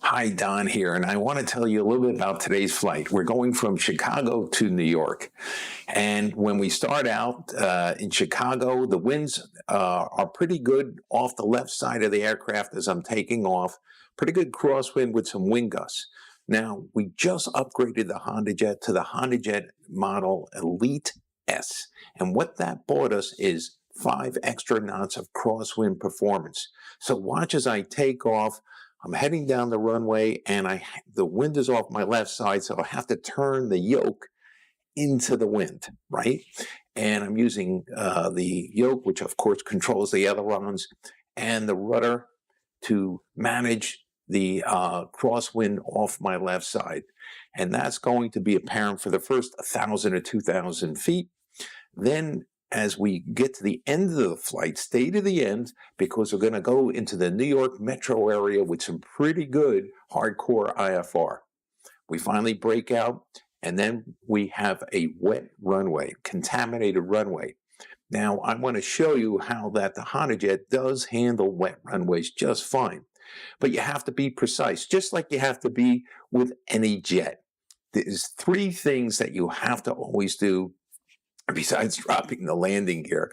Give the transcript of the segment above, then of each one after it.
Hi, Don here, and I want to tell you a little bit about today's flight. We're going from Chicago to New York, and when we start out in Chicago, the winds are pretty good off the left side of the aircraft as I'm taking off. Pretty good crosswind with some wind gusts. Now, we just upgraded the HondaJet to the HondaJet model Elite S, and what that bought us is 5 extra knots of crosswind performance. So watch as I take off. I'm heading down the runway, and the wind is off my left side, so I have to turn the yoke into the wind, right? And I'm using the yoke, which of course controls the ailerons, and the rudder to manage the crosswind off my left side. And that's going to be apparent for the first 1,000 or 2,000 feet. Then as we get to the end of the flight, stay to the end, because we're going to go into the New York metro area with some pretty good hardcore IFR. We finally break out, and then we have a wet runway, contaminated runway. Now, I want to show you how that the HondaJet does handle wet runways just fine. But you have to be precise, just like you have to be with any jet. There's 3 things that you have to always do besides dropping the landing gear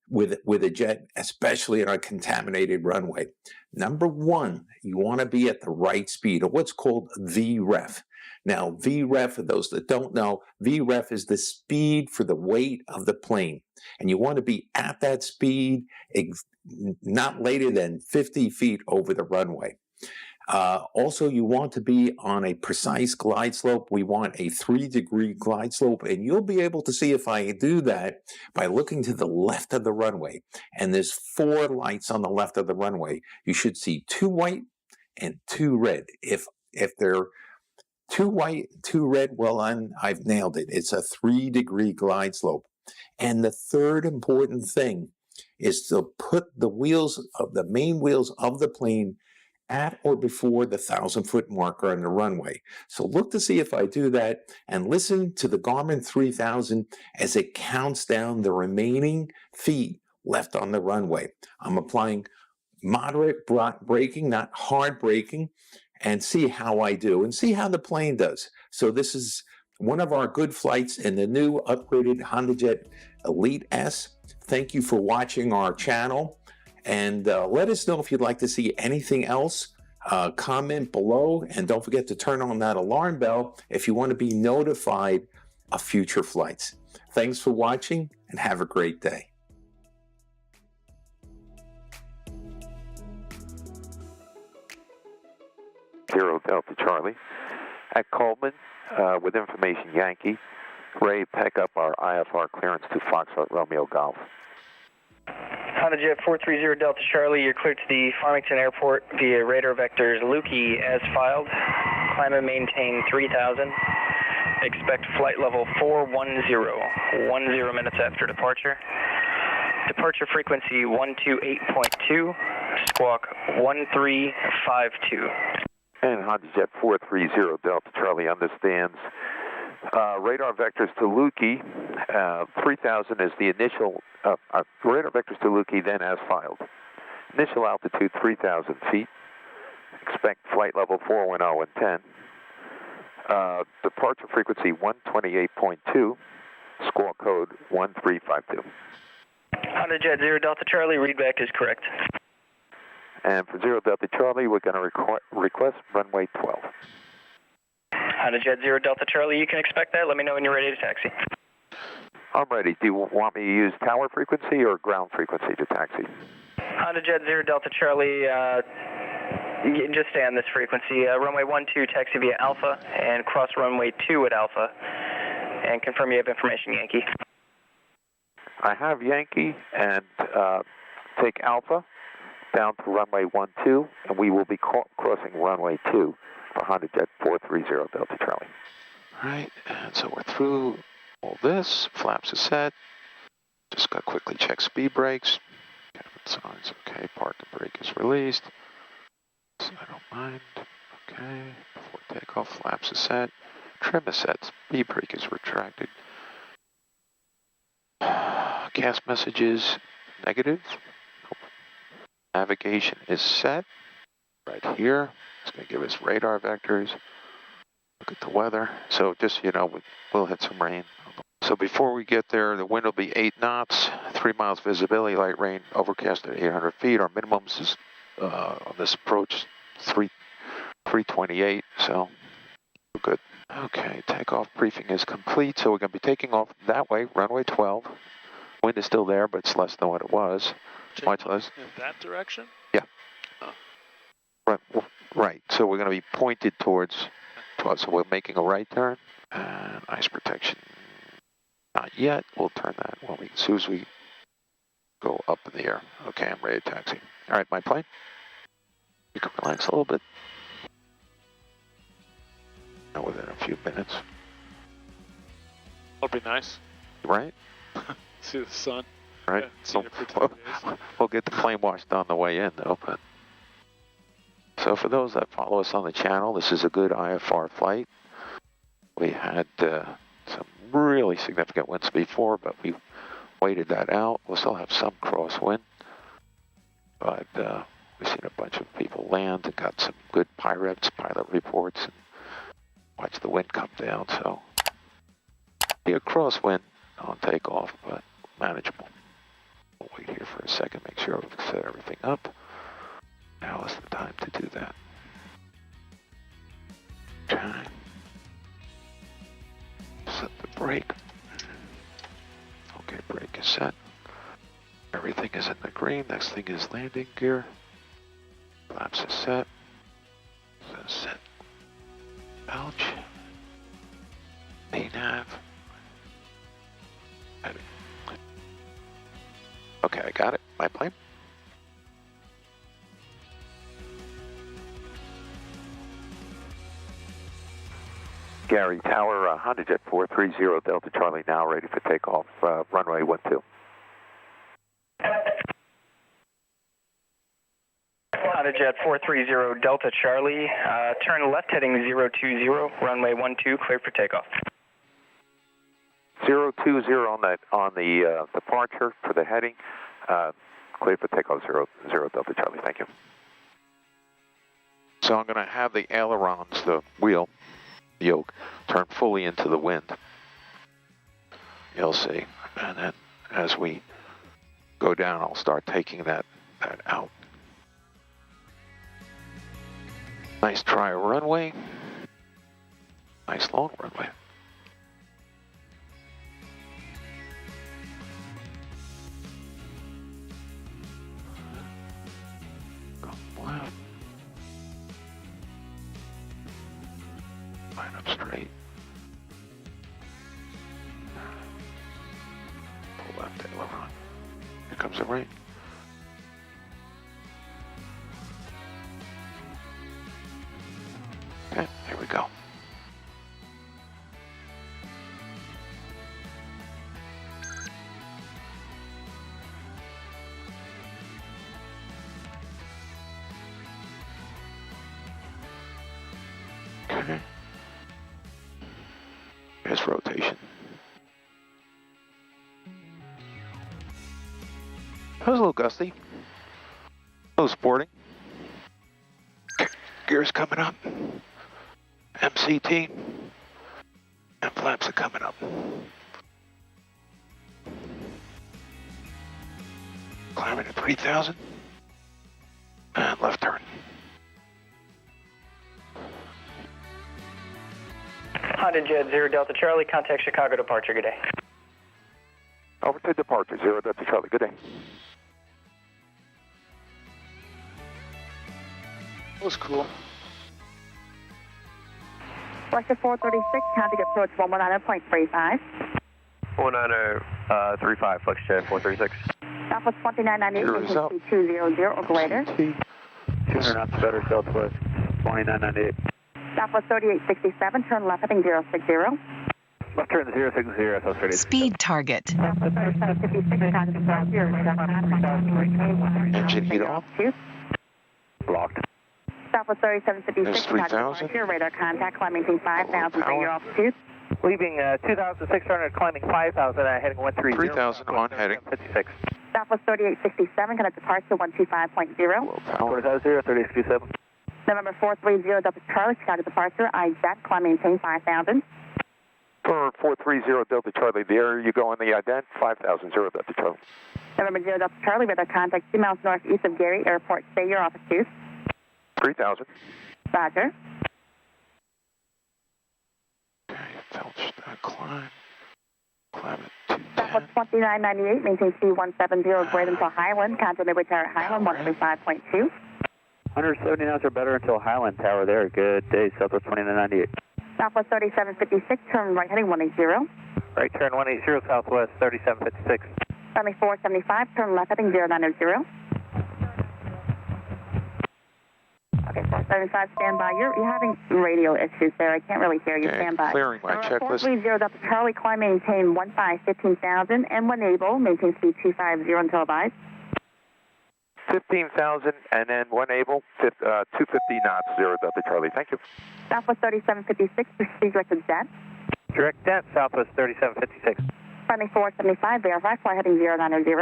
with a jet, especially on a contaminated runway. Number 1, you want to be at the right speed, or what's called VREF. Now, VREF, for those that don't know, VREF is the speed for the weight of the plane. And you want to be at that speed not later than 50 feet over the runway. Also, you want to be on a precise glide slope. We want a 3-degree glide slope, and you'll be able to see if I do that by looking to the left of the runway. And there's 4 lights on the left of the runway. You should see 2 white and 2 red. If they're 2 white, 2 red, well, I've nailed it. It's a 3-degree glide slope. And the third important thing is to put the main wheels of the plane at or before the 1,000-foot marker on the runway. So look to see if I do that, and listen to the Garmin 3000 as it counts down the remaining feet left on the runway. I'm applying moderate braking, not hard braking, and see how I do, and see how the plane does. So this is one of our good flights in the new upgraded HondaJet Elite S. Thank you for watching our channel. And let us know if you'd like to see anything else. Comment below, and don't forget to turn on that alarm bell if you want to be notified of future flights. Thanks for watching, and have a great day. Zero Delta Charlie at Coleman with information Yankee. Ray, pick up our IFR clearance to Foxtrot Romeo Golf. HondaJet 430 Delta Charlie, you're cleared to the Farmington Airport via radar vectors Lukey as filed. Climb and maintain 3000. Expect flight level 410, 10 minutes after departure. Departure frequency 128.2, squawk 1352. And HondaJet 430 Delta Charlie understands. Radar vectors to Lukey, 3000 is the initial, radar vectors to Lukey then as filed. Initial altitude 3,000 feet. Expect flight level 410 and 10. Departure frequency 128.2, squawk code 1352. HondaJet 0 Delta Charlie, readback is correct. And for 0 Delta Charlie, we're going to request runway 12. HondaJet 0 Delta Charlie, you can expect that. Let me know when you're ready to taxi. I'm ready. Do you want me to use tower frequency or ground frequency to taxi? HondaJet 0 Delta Charlie, you can just stay on this frequency. Runway 12, taxi via Alpha, and cross runway 2 at Alpha. And confirm you have information Yankee. I have Yankee, and take Alpha down to runway 12, and we will be crossing runway 2. For HondaJet 430 Delta Charlie. All right, and so we're through all this. Flaps are set. Just got to quickly check speed brakes. Cabin signs, okay. Park and brake is released. So I don't mind. Okay, before takeoff, flaps are set. Trim is set. Speed brake is retracted. Gas messages negative. Nope. Navigation is set. Right. right here. It's going to give us radar vectors. Look at the weather. So just, you know, we'll hit some rain. So before we get there, the wind will be 8 knots, 3 miles visibility, light rain, overcast at 800 feet. Our minimums is on this approach 328. So we're good. Okay, takeoff briefing is complete. So we're going to be taking off that way, runway 12. Wind is still there, but it's less than what it was. Much less. In that direction? Yeah. Oh. Right. So we're going to be pointed towards 12. So we're making a right turn. And ice protection. Not yet. We'll turn that when as soon as we go up in the air. Okay, I'm ready to taxi. All right, my plane. You can relax a little bit. Now within a few minutes. That'll be nice. Right? See the sun. Right. Yeah, seen it for 10 days. We'll get the plane washed on the way in though. But so for those that follow us on the channel, this is a good IFR flight. We had some really significant winds before, but we waited that out. We'll still have some crosswind, but we've seen a bunch of people land and got some good pilot reports and watch the wind come down. So be a crosswind on takeoff, but manageable. We'll wait here for a second, make sure we've set everything up. Now is the time to do that. Okay. Set the brake. Okay, brake is set. Everything is in the green. Next thing is landing gear. Flaps is set. Set. Pouch. ANAV. Okay, I got it. My plane. Gary Tower, HondaJet 430 Delta Charlie now ready for takeoff, runway 12. HondaJet 430 Delta Charlie, turn left heading 020, runway 12, cleared for takeoff. 020 on the departure for the heading, cleared for takeoff 00 Delta Charlie, thank you. So I'm going to have the ailerons, the wheel, yoke, turn fully into the wind. You'll see. And then as we go down, I'll start taking that out. Nice dry runway. Nice long runway. Go left. Line up straight. Pull left aileron. Here comes the right. Okay, here we go. Okay. Here's rotation. That was a little gusty. A little sporting. Gears coming up. MCT. And flaps are coming up. Climbing to 3,000. And left turn. HondaJet 0 Delta Charlie, contact Chicago departure, good day. Over to departure, 0 Delta Charlie, good day. That was cool. Flight 436, contact approach 119.35. 119.35, FlexJet 436. Southwest 2998, Zero's agency 200 or greater. 200 knots better, Southwest 2998. Southwest 3867, turn left heading 060. Left turn 060, South 38. Speed target. Southwest 3756, contact approach 0. Engine heat off. Blocked. Southwest 3756, There's contact 3,000. approach radar contact, climbing 5,000, bring your altitude. Leaving 2,600, climbing 5,000, heading 130. 3,000 on heading. 56. Southwest 3867, contact departure 125.0. Low power. 0, 3867. November 430 Delta Charlie, Chicago departure, iJet, climb maintain 5,000. For 430 Delta Charlie, there you go on the ident, 5,000 Delta Charlie. November 0 Delta Charlie, radar contact 2 miles northeast of Gary Airport. Stay your office 2. 3,000. Roger. Okay, Felch, climb. Climb at Southwest 210. 2998, maintain C170, grade until Highland, contour midway tower at Highland, 135.2. 170 knots or better until Highland Tower there. Good day, Southwest 2998. Southwest 3756, turn right heading 180. Right turn 180, Southwest 3756. Friendly 475, turn left heading 090. Okay, 475, stand by. You're having radio issues there. I can't really hear you. Okay, Stand by. clearing my checklist. 430 Delta Charlie, climb maintain 15,000, and when able, maintain speed 250 until advised. 15,000 and then one able, 250 knots, 0 Delta Charlie. Thank you. Southwest 3756, proceed direct to Jet. Direct Jet, Southwest 3756. Friendly 475, verify, fly heading 090.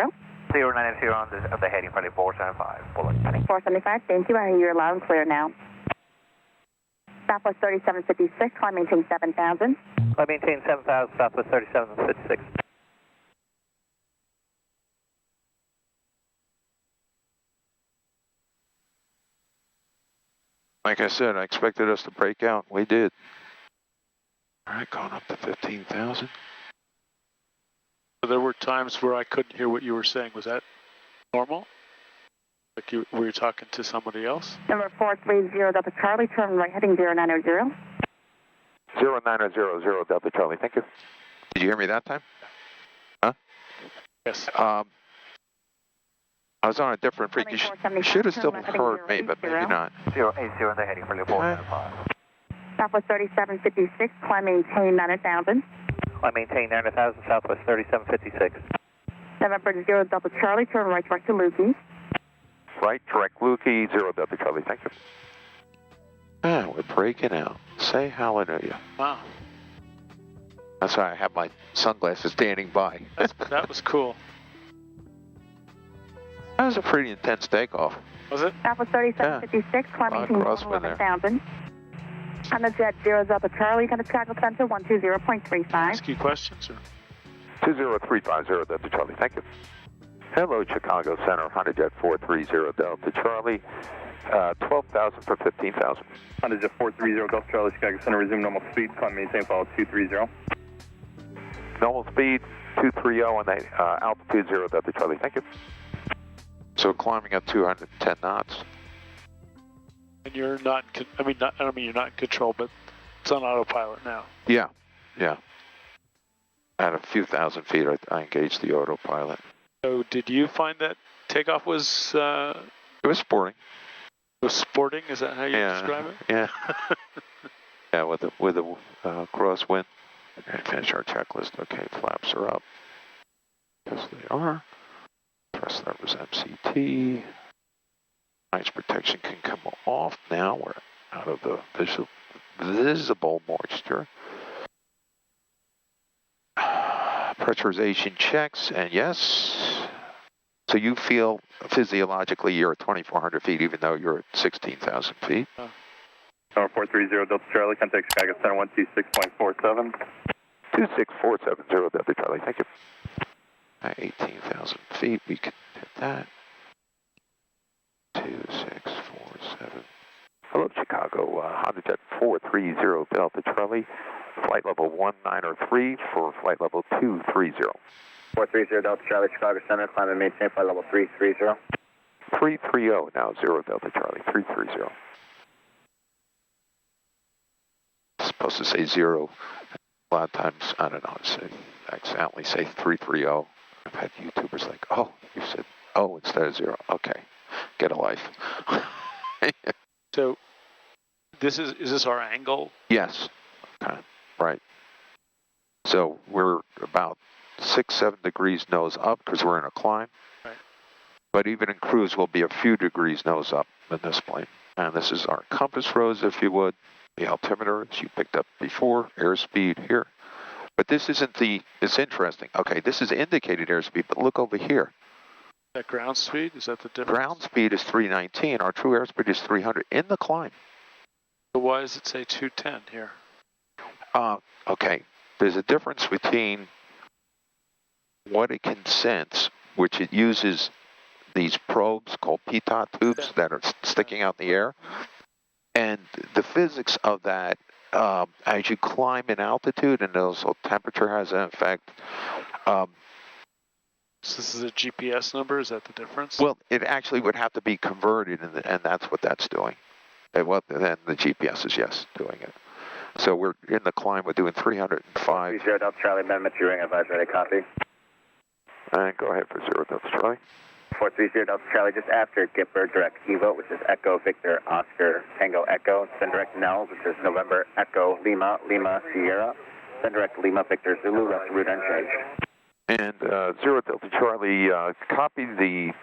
090 on the heading, friendly 475. Bullet. Friendly 475, thank you. I hear you loud and clear now. Southwest 3756, climb maintain 7,000. I maintain 7,000, Southwest 3756. Like I said, I expected us to break out. We did. All right, going up to 15,000. There were times where I couldn't hear what you were saying. Was that normal? Like were you talking to somebody else? Number 430 Delta Charlie, turn right heading 090. 0900 Delta Charlie. Thank you. Did you hear me that time? Huh? Yes. I was on a different frequency. You should have still heard me, but maybe not. 080 on the heading, friendly 475. Southwest 3756, climb maintain 9,000. I maintain 9,000, Southwest 3756. November 0 Delta Charlie, turn right direct to Lukey. Right, direct Lukey, 0 Delta Charlie. Thank you. Ah, we're breaking out. Say hallelujah. Wow. That's why I have my sunglasses standing by. That was cool. That was a pretty intense takeoff. Was it? Southwest 3756, climb maintain crosswind there. 11,000. HondaJet 0 Delta Charlie, Contact Chicago Center 120.35. Ask you questions or? 20350 Delta Charlie. Thank you. Hello, Chicago Center, HondaJet 430 Delta Charlie. 12,000 for 15,000. HondaJet 430 Delta Charlie, Chicago Center, resume normal speed, climb maintain follow 230. Normal speed, 230 on the altitude, 0 Delta Charlie. Thank you. So climbing at 210 knots. And you're not, I don't mean you're not in control, but it's on autopilot now. Yeah. At a few thousand feet, I engaged the autopilot. So did you find that takeoff was It was sporting. sporting? Is that how you describe it? Yeah. Yeah, with a crosswind. Okay, finish our checklist. Okay, flaps are up. Yes, they are. Press levers MCT. Noise protection can come off now. We're out of the visible moisture. Pressurization checks, and yes. So you feel physiologically you're at 2,400 feet, even though you're at 16,000 feet. Number 430 Delta Charlie, contact Chicago Center 126.47. 26470 Delta Charlie. Thank you. At 18,000 feet, we can hit that. 2647. Hello, Chicago. HondaJet 430 Delta Charlie. Flight level 193 for flight level 230. 430 Delta Charlie, Chicago Center, climb and maintain flight level 330. 330 now, 0 Delta Charlie, 330. Supposed to say 0. A lot of times, I don't know, I accidentally say 330. I've had YouTubers like, oh, you said, oh, instead of 0. Okay, get a life. So is this our angle? Yes, okay, right. So we're about 6-7 degrees nose up because we're in a climb. Right. But even in cruise, we'll be a few degrees nose up in this plane. And this is our compass rose, if you would. The altimeter, as you picked up before, airspeed here. But this isn't it's interesting. Okay, this is indicated airspeed, but look over here. That ground speed, is that the difference? Ground speed is 319. Our true airspeed is 300 in the climb. So why does it say 210 here? Okay, there's a difference between what it can sense, which it uses these probes called pitot tubes that are sticking out in the air, and the physics of that. As you climb in altitude, and also temperature has an effect. So this is a GPS number, is that the difference? Well, it actually would have to be converted, and that's what that's doing. And then the GPS is, yes, doing it. So we're in the climb, we're doing 305. 30 Delta Charlie, amendment to ring advise ready, copy. And go ahead for 0 Delta Charlie. 430 Delta Charlie, just after Gipper, direct Evo, which is Echo Victor Oscar Tango Echo, then direct Nels, which is November Echo Lima Lima Sierra, then direct Lima Victor Zulu, left route unchanged. And 0 Delta Charlie, copy the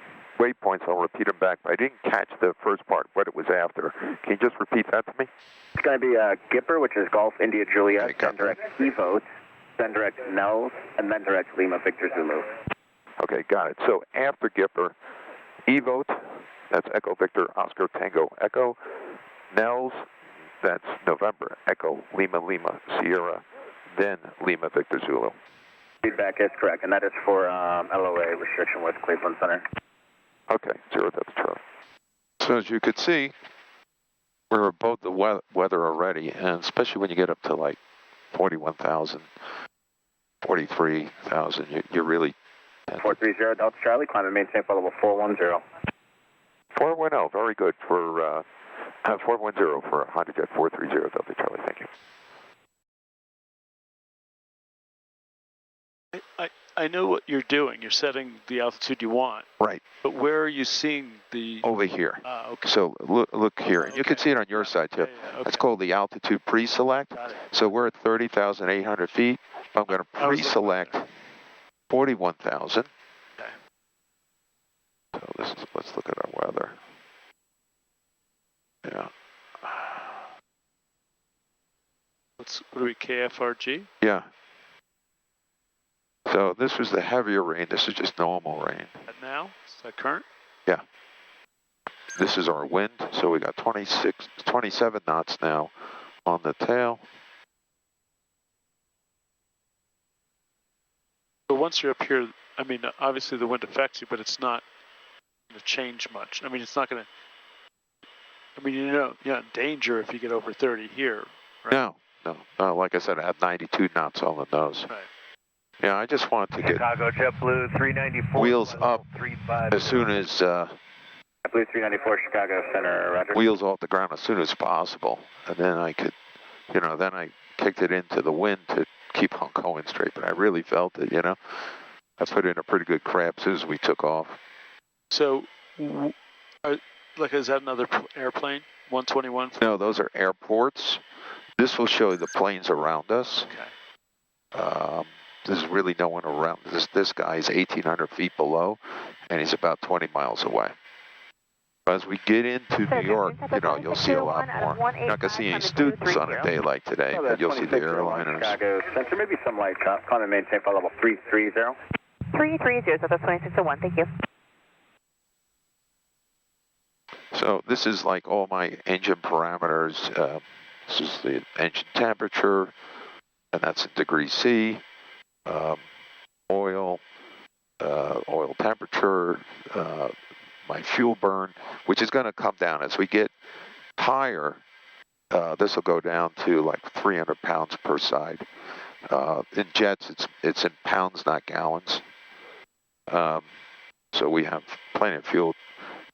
waypoints. I'll repeat them back, but I didn't catch the first part, what it was after. Can you just repeat that to me? It's going to be Gipper, which is Golf India Juliet, Okay, then direct Evo, then direct Nels, and then direct Lima Victor Zulu. Okay, got it. So after Gipper, Evote, that's Echo Victor Oscar Tango Echo, Nels, that's November Echo Lima Lima Sierra, then Lima Victor Zulu. Feedback is correct, and that is for LOA restriction with Cleveland Center. Okay, 0 Delta Charlie. So as you could see, we're above the weather already, and especially when you get up to like 41,000, 43,000, you're really... 430 Delta Charlie, climb and maintain flight level 410. 410, very good for 410 for HondaJet 430 Delta Charlie. Thank you. I know what you're doing. You're setting the altitude you want. Right. But where are you seeing the... Over here. Okay. So look here, and you can see it on your side too. Okay. It's called the altitude pre-select. Got it. So we're at 30,800 feet. I'm going to pre-select 41,000. Okay. So let's look at our weather. Yeah. What are we, KFRG? Yeah. So this was the heavier rain. This is just normal rain. And now? Is that current? Yeah. This is our wind. So we got 27 knots now on the tail. But once you're up here, I mean, obviously the wind affects you, but it's not going to change much. I mean, it's not going to... I mean, you're not in danger if you get over 30 here, right? No. Like I said, I have 92 knots on the nose. Right. Yeah, I just wanted to get Chicago JetBlue 394. wheels up as soon as JetBlue 394 Chicago Center, roger. wheels off the ground as soon as possible, and then I could, then I kicked it into the wind to keep on going straight. But I really felt it, I put in a pretty good crab as soon as we took off. So, is that another airplane? 121? No, those are airports. This will show you the planes around us. Okay. There's really no one around. This guy is 1,800 feet below, and he's about 20 miles away. As we get into New York, you'll see a lot more. You're not going to see any students on a day like today, but you'll see the airliners. Chicago Center, maybe some light chop. Climb and maintain flight level 330. 330, so that's 2601, thank you. So this is like all my engine parameters. This is the engine temperature, and that's in degrees C. Oil temperature, my fuel burn, which is going to come down as we get higher. This will go down to like 300 pounds per side. In jets, it's in pounds, not gallons. So we have plenty of fuel.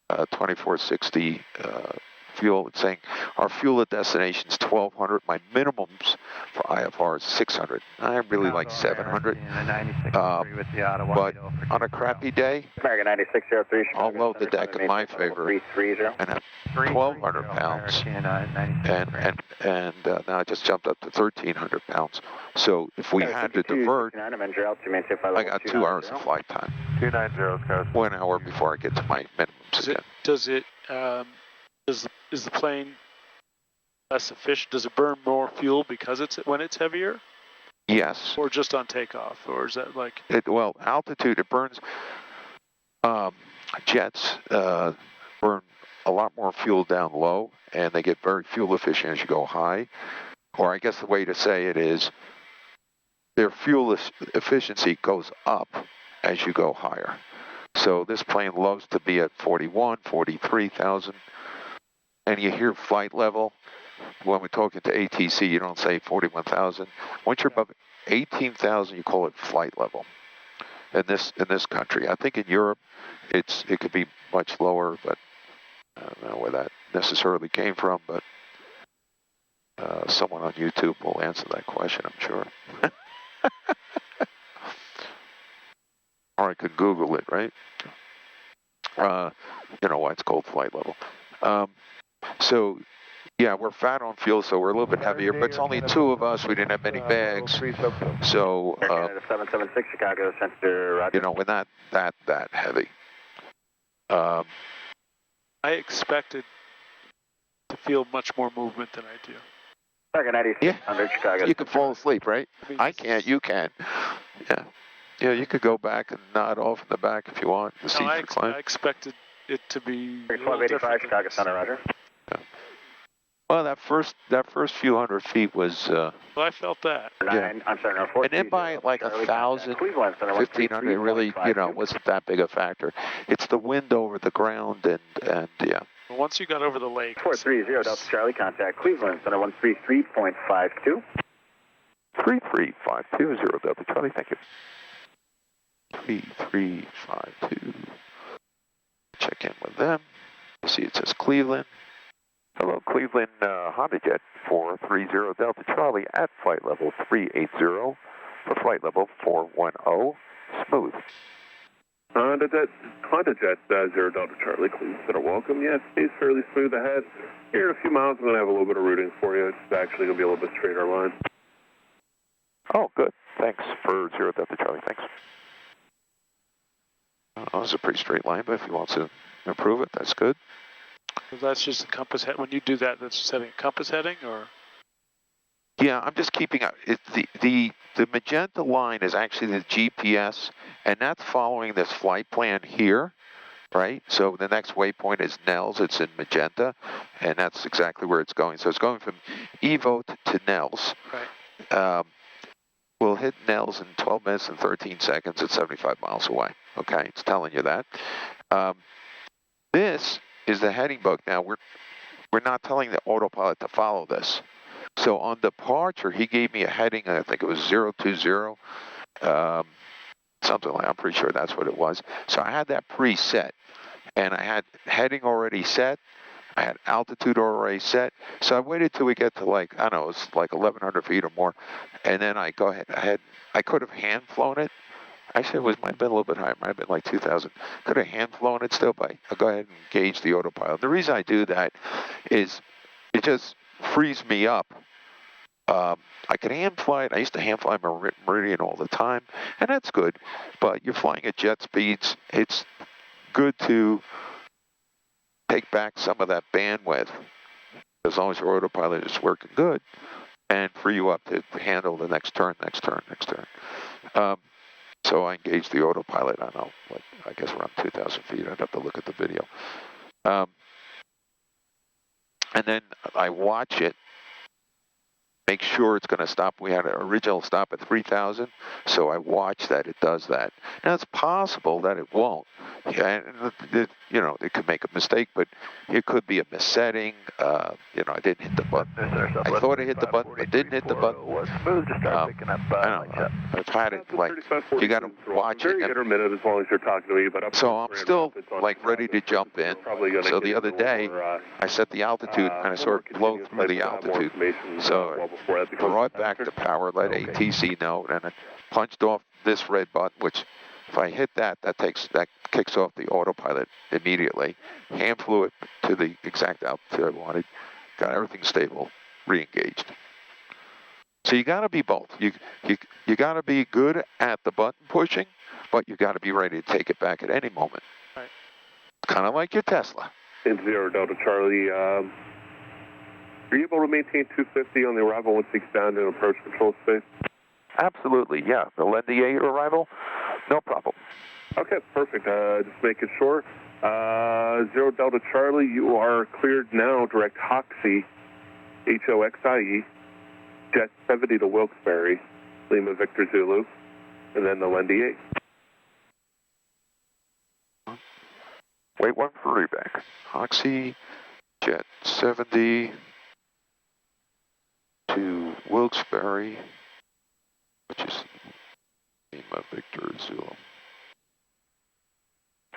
2460 fuel. It's saying our fuel at destination is 1,200. My minimums for IFR is 600. I really like 700. But on a crappy day, American 9603. I'll load the deck in my favor and have 1,200 pounds. And now I just jumped up to 1,300 pounds. So if we had to divert, I got 2 hours of flight time. 290, 1 hour before I get to my minimums again. Is the plane less efficient? Does it burn more fuel because when it's heavier? Yes. Or just on takeoff? Or is that like... Altitude, it burns... Jets burn a lot more fuel down low, and they get very fuel efficient as you go high. Or I guess the way to say it is their fuel efficiency goes up as you go higher. So this plane loves to be at 41, 43,000. And you hear flight level. When we're talking to ATC, you don't say 41,000. Once you're above 18,000, you call it flight level. In this country, I think in Europe, it could be much lower, but I don't know where that necessarily came from. But someone on YouTube will answer that question, I'm sure. Or I could Google it, right? You know why it's called flight level. So, yeah, we're fat on fuel, so we're a little bit heavier, but it's only two of us. We didn't have many bags. So, 776 Chicago Center, Roger. You know, we're not that heavy. I expected to feel much more movement than I do. Target 9600 Chicago. You could fall asleep, right? I can't, you can. Yeah. Yeah, you could go back and nod off in the back if you want. The seats recline. I expected it to be 1285 Chicago Center, Roger. Yeah. Well, that first few hundred feet was. Well, I felt that. Yeah. I'm sorry, no, 4, and then by like 1,000, 1,500, really, you know, wasn't that big a factor. It's the wind over the ground and yeah. Once you got over the lake. 430 Delta Charlie, contact Cleveland Center 133.52. 3352 Delta Charlie, thank you. 3352. Check in with them. You see it says Cleveland. Hello, Cleveland, HondaJet 430 Delta Charlie at flight level 380 for flight level 410, smooth. HondaJet 0 Delta Charlie, Cleveland Center, welcome. Yeah, it stays fairly smooth ahead. Here in a few miles, I'm going to have a little bit of routing for you. It's actually going to be a little bit straighter line. Oh, good. Thanks for 0 Delta Charlie, thanks. Oh, it's a pretty straight line, but if he wants to improve it, that's good. So that's just a compass head. When you do that, that's setting a compass heading, or? Yeah, I'm just keeping up. The magenta line is actually the GPS, and that's following this flight plan here, right? So the next waypoint is Nels. It's in magenta, and that's exactly where it's going. So it's going from Evo to Nels. Right. We'll hit Nels in 12 minutes and 13 seconds at 75 miles away. Okay, it's telling you that. This is the heading book. Now, we're not telling the autopilot to follow this. So on departure, he gave me a heading, I think it was 020, something like, I'm pretty sure that's what it was. So I had that preset, and I had heading already set. I had altitude already set. So I waited till we get to like, I don't know, it's like 1,100 feet or more. And then I go ahead, I could have hand flown it. Actually, it might have been a little bit higher. It might have been like 2,000. Could have hand flown it still, but I'll go ahead and gauge the autopilot. The reason I do that is it just frees me up. I could hand fly it. I used to hand fly Meridian all the time, and that's good. But you're flying at jet speeds. It's good to take back some of that bandwidth as long as your autopilot is working good and free you up to handle the next turn. So I engaged the autopilot. I don't know, I guess around 2,000 feet. I'd have to look at the video. And then I watch it, make sure it's going to stop. We had an original stop at 3,000, so I watch that it does that. Now, it's possible that it won't. Yeah, it could make a mistake, but it could be a missetting. I didn't hit the button. I thought I hit the button, but didn't hit the button. Smooth to start picking up. I don't know. I've had it, like, you got to watch it. Very intermittent as long as you're talking to me, but so I'm still, like, ready to jump in. So the other day, I set the altitude, and I saw it blow through the altitude. So I brought back the power, let ATC know, and I punched off this red button, which if I hit that kicks off the autopilot immediately. Hand flew it to the exact altitude I wanted, got everything stable, re-engaged. So you got to be both. You got to be good at the button pushing, but you got to be ready to take it back at any moment. Right. Kind of like your Tesla. In 0 Delta Charlie, are you able to maintain 250 on the arrival once it's down in approach control space? Absolutely, yeah. The NDA arrival, no problem. Okay, perfect. Just making sure. 0 Delta Charlie, you are cleared now. Direct Hoxie, Hoxie, Jet 70 to Wilkes-Barre, Lima Victor Zulu, and then the Lendy 8. Wait one for reback. Hoxie, Jet 70 to Wilkes-Barre, which is Lima Victor Zulu.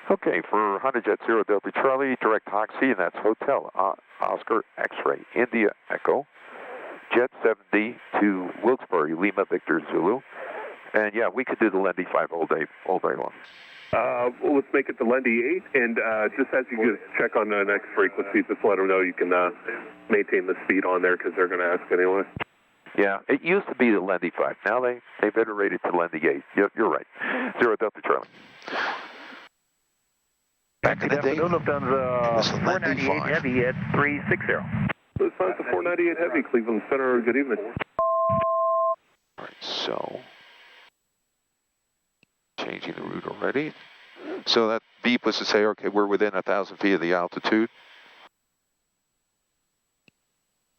Okay, for HondaJet 0 Delta Charlie, direct Hoxie, and that's Hotel Oscar X-Ray India Echo, Jet 70 to Wilkes-Barre, Lima Victor Zulu, and yeah, we could do the Lendy 5 all day long. Well, let's make it the Lendy 8, and just as you just check on the next frequency, just let them know you can maintain the speed on there because they're going to ask anyway. Yeah, it used to be the Lendy 5. Now they've iterated to Lendy 8. You're right. 0 Delta Charlie. Back in the day, Lufthansa 498 Heavy at 360. Lufthansa 498 Heavy, Cleveland Center, good evening. All right, so changing the route already. So that beep was to say, okay, we're within 1,000 feet of the altitude.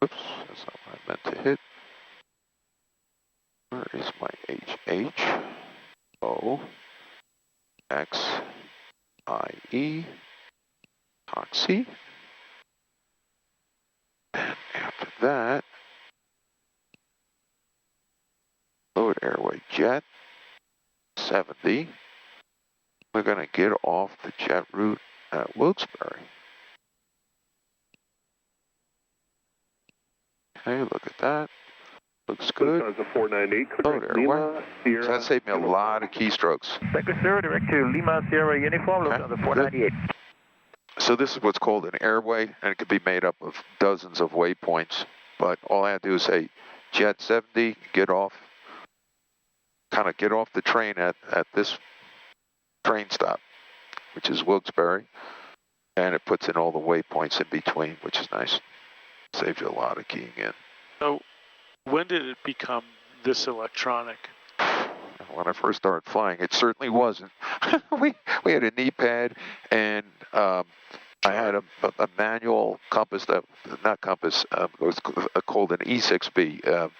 Oops, that's not what I meant to hit. Where is my HH? O X IE Hoxie. And after that, load airway jet 70. We're going to get off the jet route at Wilkes-Barre. Okay, look at that. Looks good. Lufthansa 498, Load airway. So that saved me a lot of keystrokes. Second Sierra, direct to Lima Sierra Uniform, Okay, Lufthansa 498. So this is what's called an airway, and it could be made up of dozens of waypoints. But all I have to do is say, Jet 70, get off the train at this train stop, which is Wilkes-Barre, and it puts in all the waypoints in between, which is nice. Saves you a lot of keying in. So when did it become this electronic? When I first started flying, it certainly wasn't. we had a knee pad, and I had a manual compass it was called an E6B, kind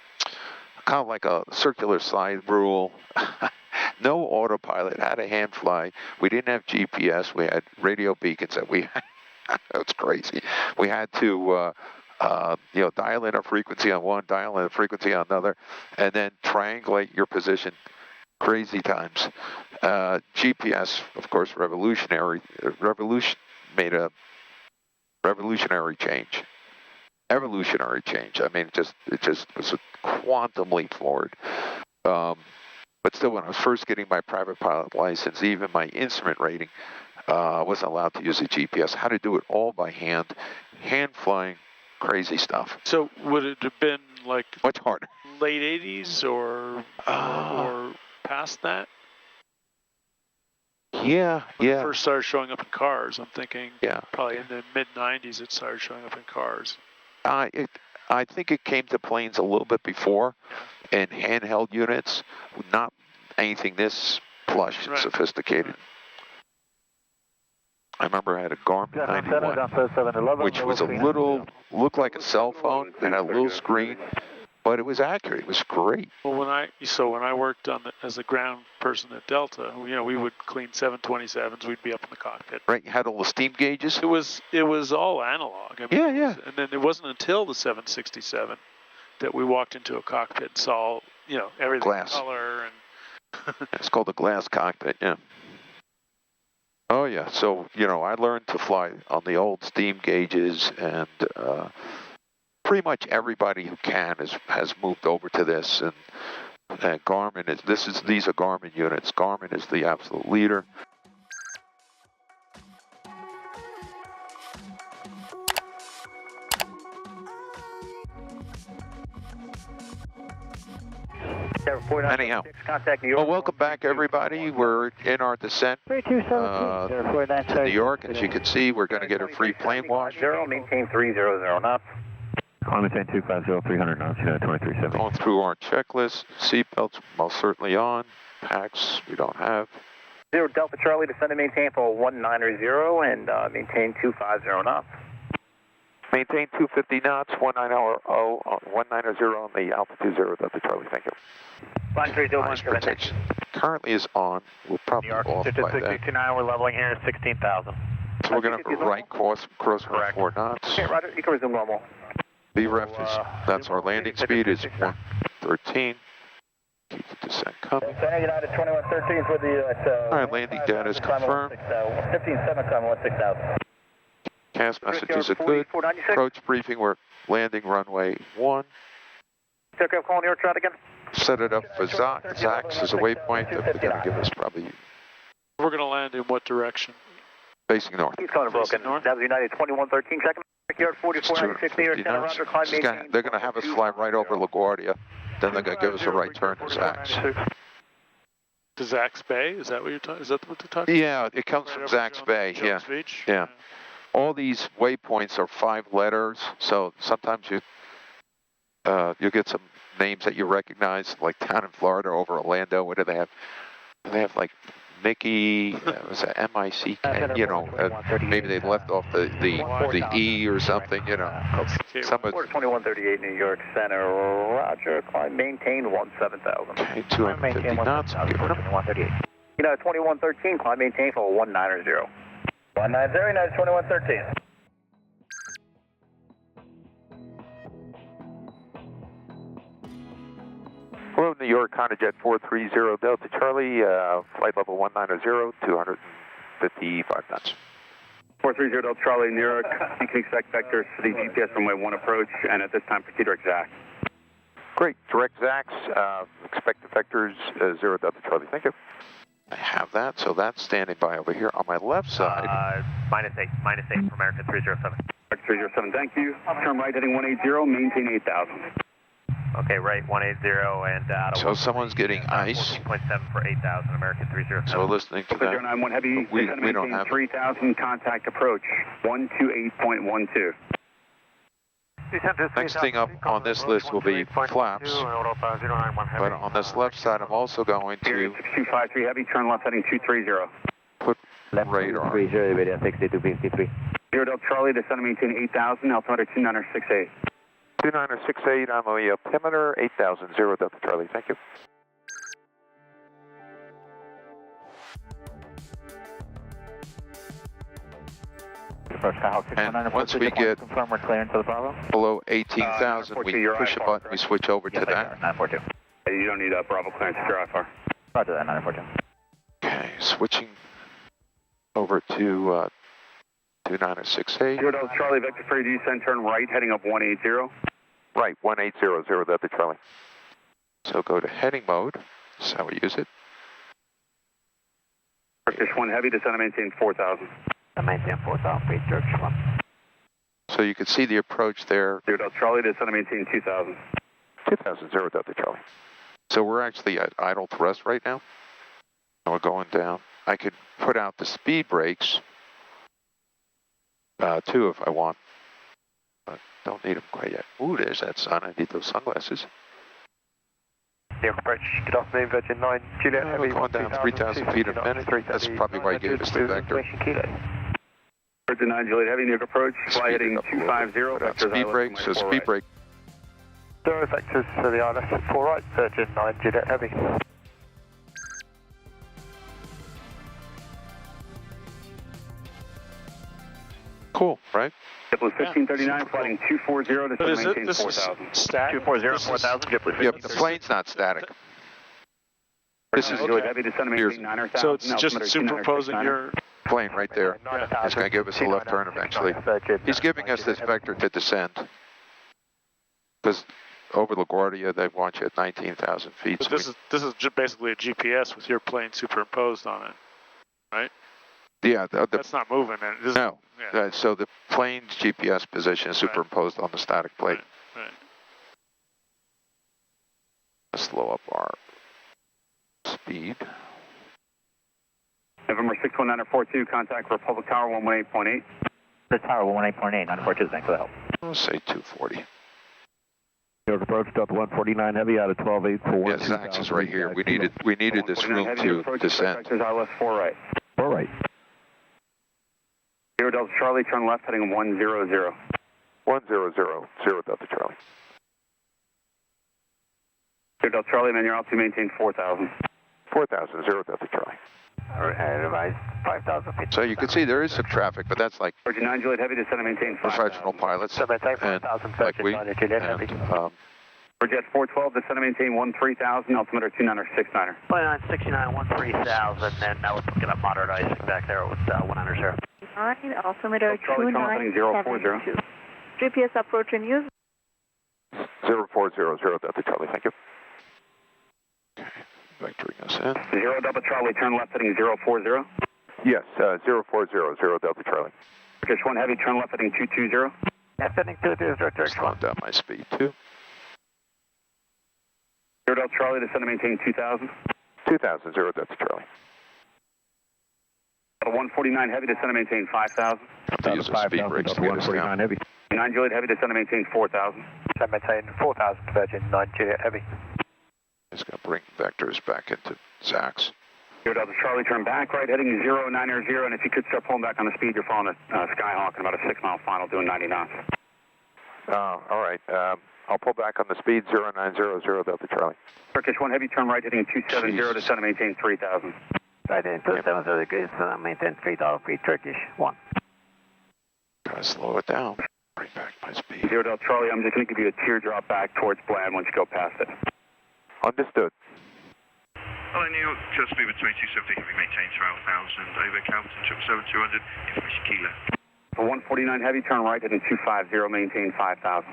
of like a circular side rule. No autopilot, had a hand fly. We didn't have GPS. We had radio beacons that we had. It's crazy. We had to dial in a frequency on one, dial in a frequency on another, and then triangulate your position. Crazy times. GPS, of course, made a revolutionary change. Evolutionary change. I mean, it just was a quantum leap forward. But still, when I was first getting my private pilot license, even my instrument rating, I wasn't allowed to use a GPS. I had to do it all by hand flying, crazy stuff. So would it have been like much harder? Late 80s or past that? Yeah. When it first started showing up in cars, I'm thinking probably in the mid-90s it started showing up in cars. I think it came to planes a little bit before, and handheld units, not anything this plush and sophisticated. Right. I remember I had a Garmin 91, which was looked like a cell phone, and had a little screen, but it was accurate. It was great. Well, when I worked as a ground person at Delta, we would clean 727s. We'd be up in the cockpit. Right, you had all the steam gauges. It was all analog. I mean, yeah. And then it wasn't until the 767 that we walked into a cockpit and saw everything glass color and. It's called a glass cockpit. Yeah. Oh yeah. So I learned to fly on the old steam gauges, and pretty much everybody who has moved over to this, and Garmin these are Garmin units. Garmin is the absolute leader. Anyhow, well, welcome back, everybody. We're in our descent to New York. As you can see, we're going to get a free plane wash. Maintain 300 knots. Maintain 250, 300 knots, 2370. Going through our checklist. Seatbelts most certainly on. Packs we don't have. 0 Delta Charlie, descend and maintain for 190 and maintain 250 knots. Maintain 250 knots, 190 on the altitude 0 Delta Charlie. Thank you. Line 301. Ice protection currently is on. We'll probably New York, off by then. 629, we're leveling here, 16,000. So we're going to right cross for 4 knots. Okay, Roger, you can resume normal. VREF is, that's our landing speed, is 113. Keep the descent coming. United 2113 for the... All right, landing data is confirmed. 15-7, climb 16,000. CAS messages are good. Approach briefing, we're landing runway 1. Takeoff, call New York, try it again. Set it up for Zax as a waypoint that they're going to give us probably We're going to land in what direction? facing north. He's calling broken. That was United 2113, checking. Yard 4496, New York, Center, Roger, climb maintain. They're going to have us fly right over LaGuardia. Then they're going to give us a right turn to Zax. To Zax Bay? Is that what you're talking? Is that what they're talking? Yeah, it comes from Zax Bay. Yeah, yeah. All these waypoints are 5 letters, so sometimes you get some names that you recognize, like down in Florida over Orlando. What do they have? They have like Mickey. Was it M-I-C-K? You know, maybe they left off the E or something. You know, some of 2138 New York Center, Roger, climb maintain 17,000. Okay, 250 knots. Give it up. 138. You know, 2113, climb maintain for 190. 190, United 2113. Hello, New York, HondaJet 430 Delta Charlie, flight level 190, 255 knots. 430 Delta Charlie, New York. You can expect vectors for the GPS runway 1 approach, and at this time proceed direct Zax. Great, direct Zax, expect the vectors 0 Delta Charlie. Thank you. I have that, so that's standing by over here on my left side. -8 for American 307. 307, thank you. Turn right heading 180, maintain 8,000. Okay, right 180 and out of So someone's getting ice. 14.7 for 8,000, American 307. So listening to that, 091 heavy, we don't have 3,000 contact approach, 128.12. Next thing up on this list will be flaps, but on this left side I'm also going to 6253 heavy, turn left heading 230. put radar. 30, video 6253. 0 Delta Charlie, descend and maintain 8,000, altimeter 2968. 2968 on the altimeter, 8,000, 0 Delta Charlie. Thank you. And once we get below 18,000, we push a button, we switch over to that. 942. You don't need a Bravo clearance if you're IFR. Roger that, 942. Okay, switching over to 2968. 0 Delta Charlie, vector for descent, turn right heading up 180. Right, 180, 0 Delta Charlie. So go to heading mode, that's how we use it. Turkish 1 heavy, descend and maintain 4,000. Maintain 4,000 feet, Turkish 1. So you can see the approach there. 0 Delta Charlie, descend and maintain 2,000. 2,000, 0 Delta Charlie. So we're actually at idle thrust right now. And we're going down. I could put out the speed brakes, too, if I want. But don't need them quite yet. Ooh, there's that sun. I need those sunglasses. New York approach, good afternoon, Virgin 9, Juliet We're going down 3,000 feet a minute. That's probably why he gave us the vector. Virgin 9, Juliet heavy, New York approach, fly Speed heading it up a little bit. 250. Put out speed brakes, so speed brake. Zero vectors to the ILS at 4 right, Virgin 9, Juliet heavy. Cool, right? JetBlue 1539, flying 240 But to is it, maintain this is 4,000. static? 240, 4,000, JetBlue 1539. Yep, the plane's not static. This is Juliet heavy, descend and here's- maintain 9,000. So it's just altimeter superimposing 296. your... plane right there. It's going to give us a left turn eventually. He's giving us this vector to descend. Because over LaGuardia, they want you at 19,000 feet. But So this is just basically a GPS with your plane superimposed on it, right? yeah, That's not moving. This no. Yeah. So the plane's GPS position is superimposed on the static plate. Right. Let's slow up our speed. November 61942, contact Republic Tower 118.8. The tower 118.8, 942, thanks for the help. Let's say 240. New York cleared approach, Delta 149 Heavy out of 12-8 for Yes, Zax is right here. We needed this room to descend. ILS 4 right. 4 right. 0 Delta Charlie, turn left heading 100. 100, 0 Delta Charlie. 0 Delta Charlie, man, you're altitude maintain 4,000. 4,000, 0 Delta Charlie. Revised 5,000 feet. So you can see there is some traffic, but that's like Virgin 9 Juliet Heavy, descend and maintain 5,000. professional pilots. So maintain And 4,000, like we, Virgin 9 Juliet Heavy. Jet 412, descend and maintain 13,000, altimeter 29er 69er. 2969, 13,000, and now we're looking at moderate icing back there with 100. Nine, altimeter Charlie, turn left heading 040. GPS approach and use. 040, 0 Delta Charlie, thank you. vectoring us in. 0 Delta Charlie, turn left heading 040. Yes, 040, 0 Delta Charlie. Fish 1 Heavy, turn left heading 220. Heading 220, Slowing down my speed too. 0 Delta Charlie, descend and maintain 2,000. 2,000, 0 Delta Charlie. 149 Heavy, descend and maintain 5,000. To use a speed brakes to get us down. Heavy. 9 Juliet Heavy, descend and maintain 4,000. Descend maintain 4,000, Virgin 9 Juliet Heavy. Just going to bring vectors back into Zax. 0 Delta Charlie, turn back right heading 090, and if you could start pulling back on the speed, you're following a Skyhawk in about a 6-mile final doing 90 knots. All right. I'll pull back on the speed 090, 0 Delta Charlie. Turkish 1 Heavy, turn right heading 270, descend and maintain 3,000. Right in 270 degrees, maintain 3,000 feet, Turkish 1. Try to slow it down. Bring back my speed. 0 Delta Charlie, I'm just going to give you a teardrop back towards Bland once you go past it. Understood. Hello, New York, just speed with 2270, we maintain 12,000, over Calverton, 77200, information Kilo. For 149 Heavy, turn right heading 250, maintain 5,000.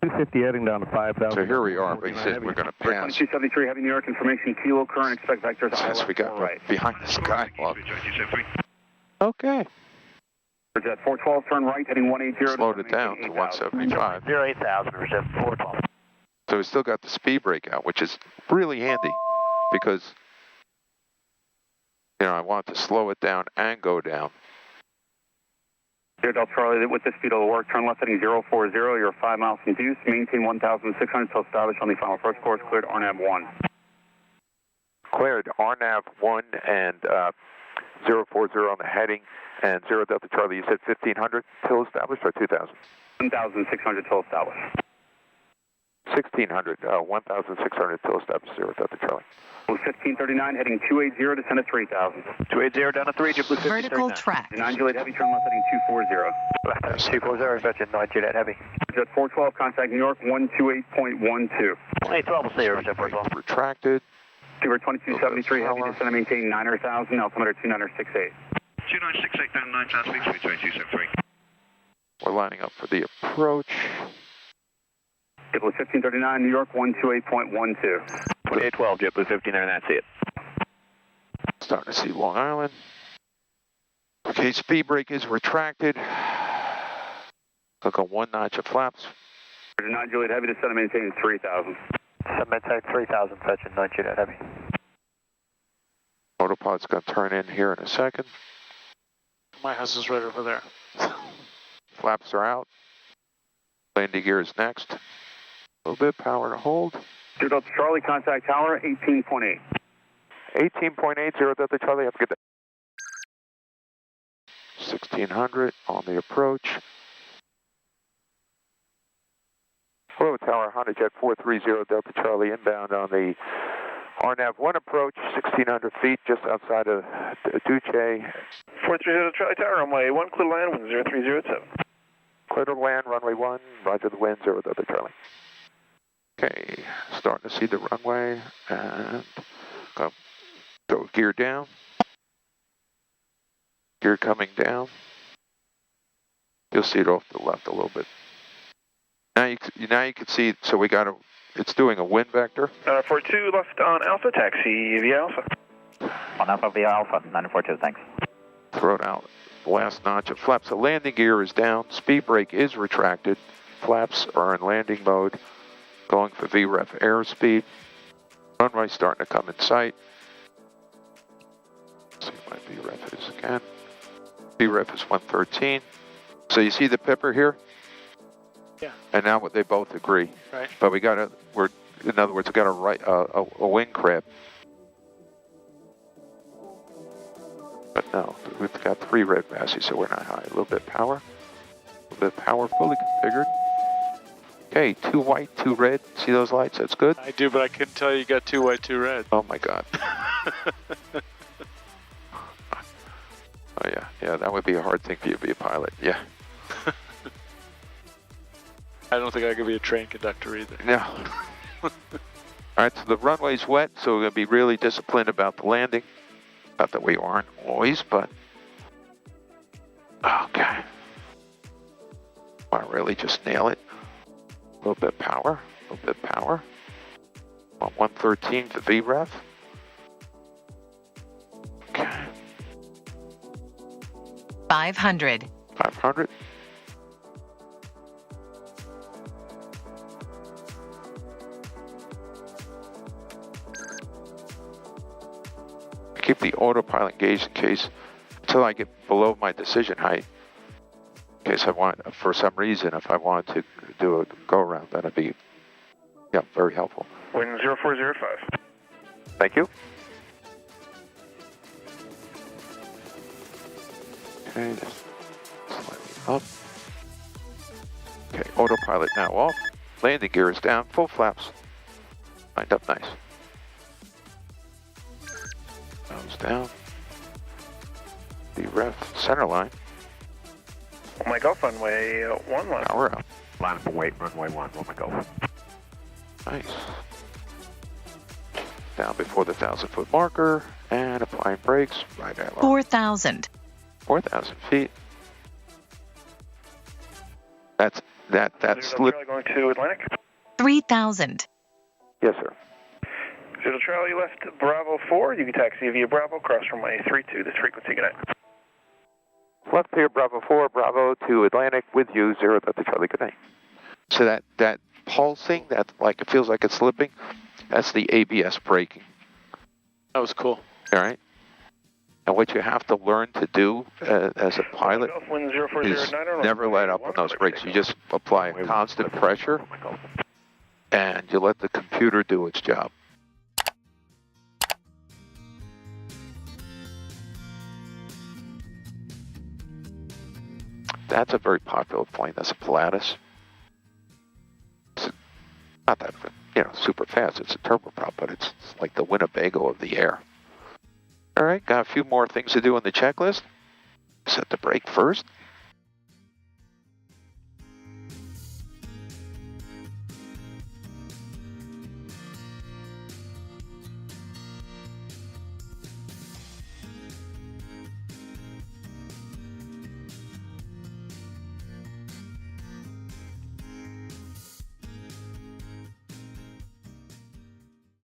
250 heading down to 5,000. So here we are, but he said we're going to pass. 2273 Heavy, New York, information Kilo, current, expect vectors, Since we got right. behind the Skywalk. Okay. Jet 412, turn right heading 180. Slowed it down to 175. 08,000, Jet 412. So we still got the speed brake out, which is really handy because, you know, I want to slow it down and go down. 0 Delta Charlie, with this speed it'll work. Turn left heading 040, you're 5 miles from deuce. Maintain 1,600 till established on the final approach course. Cleared RNAV 1. Cleared RNAV 1 and 040 on the heading, and 0 Delta Charlie, you said 1,500 till established or 2,000? 1,600 till established. 1,600, 1,600 till established, 0 Delta Charlie. 1539 heading 280, descend to 3,000. 280 down to 3, JetBlue 5039. Vertical track. 9 Juliet Heavy, turn left heading 240. 240, Virgin 9 Juliet Heavy. Jet 412, contact New York 128.12. 812 will see you, Jet 412. Retracted. Super 2273 Heavy, descend and maintain 9,000, altimeter 2968. 2968 down 9,000 feet, speed 2273. We're lining up for the approach. JetBlue 1539, New York 128.12. 2812, JetBlue 1539, see it. Starting to see Long Island. Okay, speed brake is retracted. Click on 1 notch of flaps. 9 Juliet Heavy, descend and maintain 3,000. Descend maintain 3,000, Virgin 9 Juliet Heavy. Autopilot's going to turn in here in a second. My house is right over there. Flaps are out. Landing gear is next. A little bit power to hold. 0 Delta Charlie, contact tower 18.8. 18.8, 0 Delta Charlie, have a good day. 1600 on the approach. Hello, Tower, HondaJet 430 Delta Charlie, inbound on the RNAV 1 approach, 1,600 feet, just outside of Duce. 430 Charlie Tower, runway 1, clear land, 10307. Clear to land, runway 1, roger the wind, 0 Delta Charlie. Okay, starting to see the runway and go throw gear down. Gear coming down. You'll see it off to the left a little bit. Now you can see, so we got it's doing a wind vector. 42 left on Alpha, taxi via Alpha. On Alpha via Alpha, 942, thanks. Thrown out the last notch of flaps. The landing gear is down. Speed brake is retracted. Flaps are in landing mode. Going for VREF airspeed. Runway starting to come in sight. Let's see what my VREF is again. VREF is 113. So you see the pipper here? Yeah. And now they both agree. Right. But in other words, we got a wing crab. But no, we've got 3 red masses, so we're not high. A little bit of power. A little bit of power, fully configured. Okay, 2 white, 2 red. See those lights? That's good? I do, but I couldn't tell you got 2 white, 2 red. Oh my God. Oh yeah, that would be a hard thing for you to be a pilot. Yeah. I don't think I could be a train conductor either. No. All right, so the runway's wet, so we're going to be really disciplined about the landing. Not that we aren't always, but... Okay. Want to really just nail it. A little bit of power, a little bit of power. On 113 to VREF. Okay. 500. 500. Keep the autopilot engaged until I get below my decision height. In case I want, for some reason, if I wanted to do a go around, that'd be, very helpful. Wind 0405. Thank you. Okay, just slightly up. Okay, autopilot now off. Landing gear is down, full flaps. Lined up nice. Nose down. The ref center line. Oh my golf runway 1 line. Power out. Line up and wait, runway 1, oh my God. Nice. Down before the 1,000-foot marker and applying brakes. Right at 4,000. 4,000 feet. That's slip. Going to Atlantic. 3,000. Yes, sir. Zero Charlie left Bravo 4. You can taxi via Bravo, cross runway 32. This frequency, good night. Left here, Bravo 4, Bravo to Atlantic with you, 0 Delta Charlie, good night. So that pulsing, that like it feels like it's slipping, that's the ABS braking. That was cool. All right. And what you have to learn to do as a pilot is never let up on those brakes. You just apply a constant pressure, and you let the computer do its job. That's a very popular plane. That's a Pilatus. It's not that, super fast. It's a turboprop, but it's like the Winnebago of the air. All right, got a few more things to do on the checklist. Set the brake first.